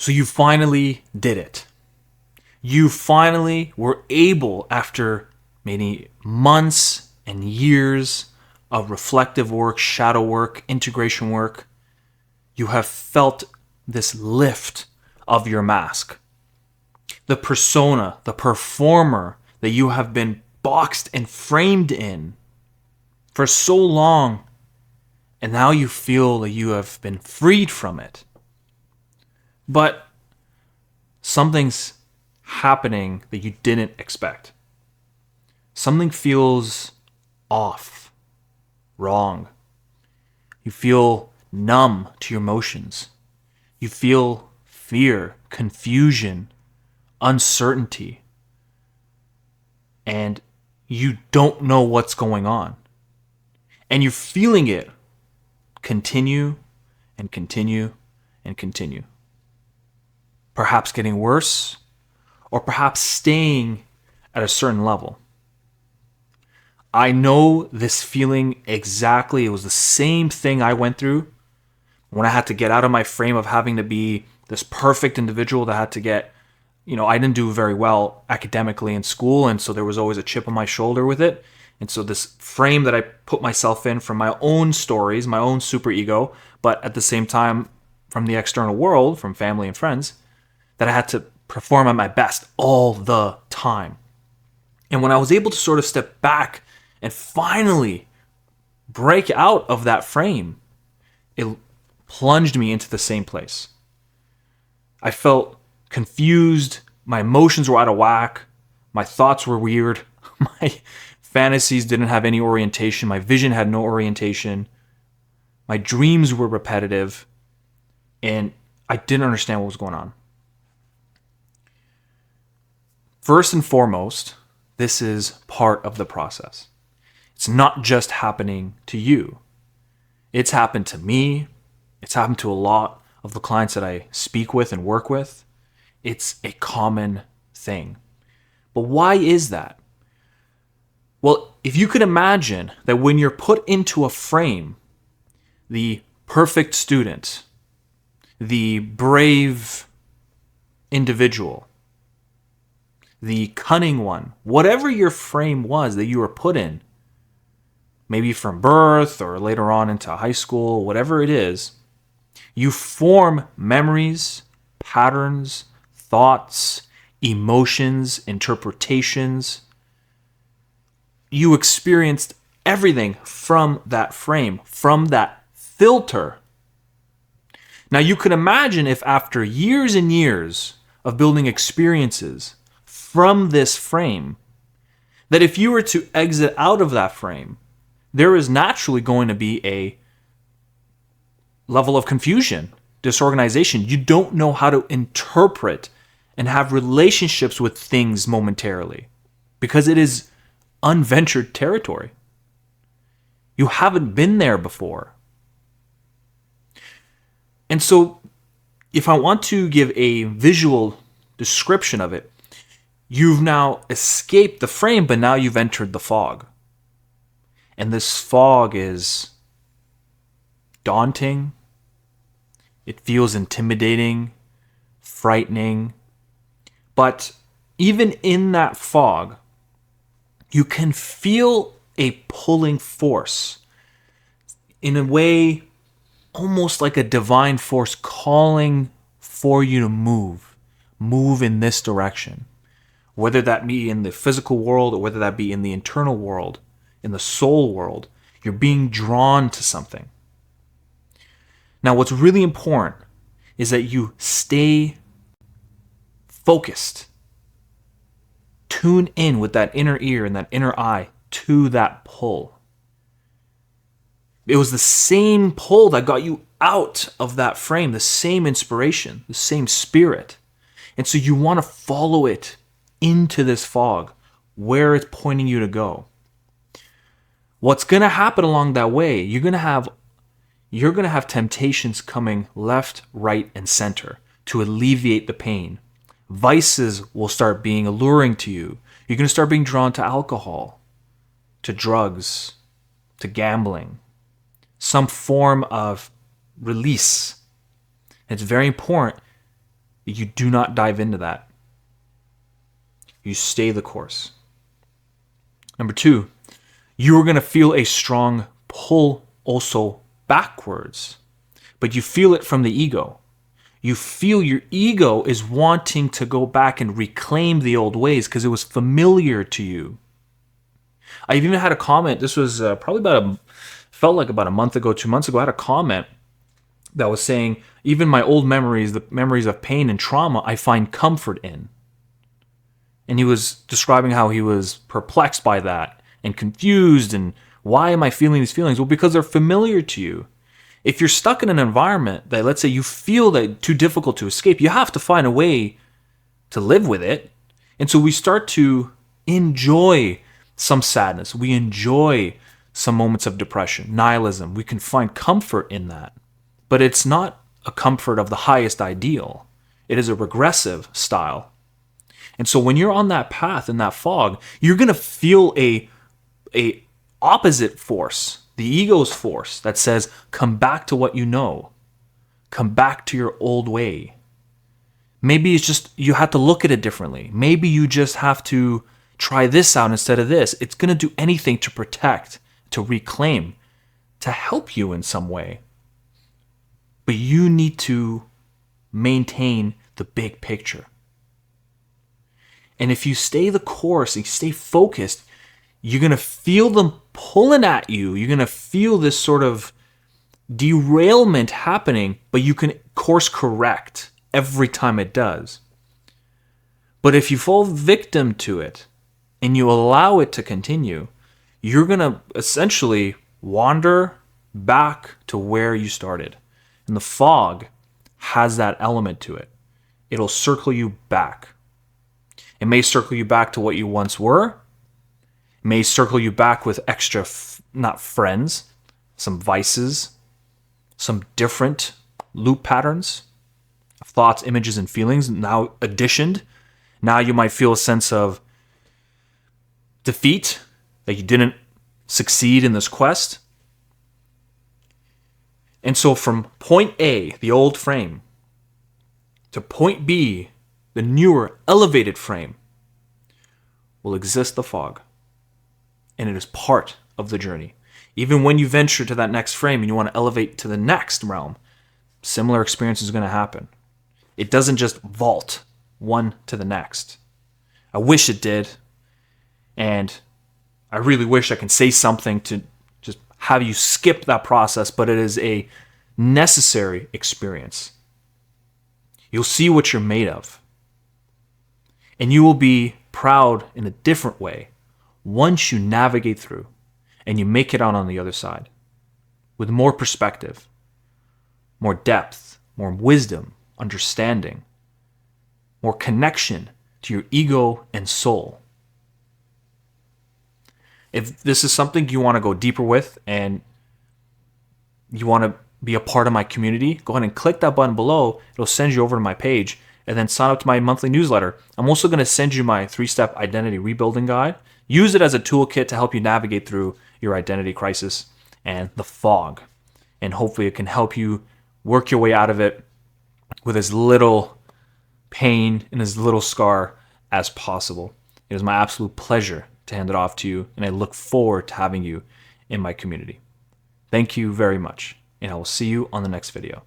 So you finally did it. You finally were able, after many months and years of reflective work, shadow work, integration work, you have felt this lift of your mask. The persona, the performer that you have been boxed and framed in for so long, and now you feel that you have been freed from it. But something's happening that you didn't expect. Something feels off, wrong. You feel numb to your emotions. You feel fear, confusion, uncertainty, and you don't know what's going on. And you're feeling it continue and continue and continue. Perhaps getting worse, or perhaps staying at a certain level. I know this feeling exactly. It was the same thing I went through when I had to get out of my frame of having to be this perfect individual that had to get, I didn't do very well academically in school, and so there was always a chip on my shoulder with it. And so this frame that I put myself in from my own stories, my own superego, but at the same time from the external world, from family and friends, that I had to perform at my best all the time. And when I was able to sort of step back and finally break out of that frame, it plunged me into the same place. I felt confused. My emotions were out of whack. My thoughts were weird. My fantasies didn't have any orientation. My vision had no orientation. My dreams were repetitive. And I didn't understand what was going on. First and foremost, this is part of the process. It's not just happening to you. It's happened to me. It's happened to a lot of the clients that I speak with and work with. It's a common thing. But why is that? Well, if you could imagine that when you're put into a frame, the perfect student, the brave individual, the cunning one, whatever your frame was that you were put in, maybe from birth or later on into high school, whatever it is, you form memories, patterns, thoughts, emotions, interpretations. You experienced everything from that frame, from that filter. Now you can imagine if after years and years of building experiences from this frame, that if you were to exit out of that frame, there is naturally going to be a level of confusion, disorganization. You don't know how to interpret and have relationships with things momentarily because it is unventured territory. You haven't been there before. And so, if I want to give a visual description of it, you've now escaped the frame, but now you've entered the fog. And this fog is daunting. It feels intimidating, frightening. But even in that fog, you can feel a pulling force. In a way, almost like a divine force calling for you to move in this direction. Whether that be in the physical world or whether that be in the internal world, in the soul world, you're being drawn to something. Now, what's really important is that you stay focused. Tune in with that inner ear and that inner eye to that pull. It was the same pull that got you out of that frame, the same inspiration, the same spirit. And so you want to follow it into this fog, where it's pointing you to go. What's going to happen along that way, you're going to have temptations coming left, right, and center to alleviate the pain. Vices will start being alluring to you. You're going to start being drawn to alcohol, to drugs, to gambling, some form of release. It's very important You do not dive into that. You stay the course. Number 2, you are going to feel a strong pull also backwards, but you feel it from the ego. You feel your ego is wanting to go back and reclaim the old ways because it was familiar to you. I've even had a comment, this was probably felt like about a month ago, 2 months ago, I had a comment that was saying, even my old memories, the memories of pain and trauma, I find comfort in. And he was describing how he was perplexed by that and confused, and why am I feeling these feelings? Well, because they're familiar to you. If you're stuck in an environment that, let's say, you feel that too difficult to escape, you have to find a way to live with it. And so we start to enjoy some sadness. We enjoy some moments of depression, nihilism. We can find comfort in that. But it's not a comfort of the highest ideal. It is a regressive style. And so when you're on that path in that fog, you're going to feel a opposite force, the ego's force that says, come back to what you know. Come back to your old way. Maybe it's just you have to look at it differently. Maybe you just have to try this out instead of this. It's going to do anything to protect, to reclaim, to help you in some way. But you need to maintain the big picture. And if you stay the course and you stay focused, you're going to feel them pulling at you. You're going to feel this sort of derailment happening, but you can course correct every time it does. But if you fall victim to it and you allow it to continue, you're going to essentially wander back to where you started. And the fog has that element to it. It'll circle you back. It may circle you back to what you once were. It may circle you back with extra, not friends, some vices, some different loop patterns of thoughts, images, and feelings now additioned. Now you might feel a sense of defeat, that you didn't succeed in this quest. And so from point A, the old frame, to point B, the newer, elevated frame, will exist the fog. And it is part of the journey. Even when you venture to that next frame and you want to elevate to the next realm, similar experience is going to happen. It doesn't just vault one to the next. I wish it did. And I really wish I can say something to just have you skip that process, but it is a necessary experience. You'll see what you're made of. And you will be proud in a different way once you navigate through and you make it out on the other side with more perspective, more depth, more wisdom, understanding, more connection to your ego and soul. If this is something you want to go deeper with and you want to be a part of my community, go ahead and click that button below. It'll send you over to my page and then sign up to my monthly newsletter. I'm also going to send you my 3-step identity rebuilding guide. Use it as a toolkit to help you navigate through your identity crisis and the fog. And hopefully it can help you work your way out of it with as little pain and as little scar as possible. It is my absolute pleasure to hand it off to you, and I look forward to having you in my community. Thank you very much, and I will see you on the next video.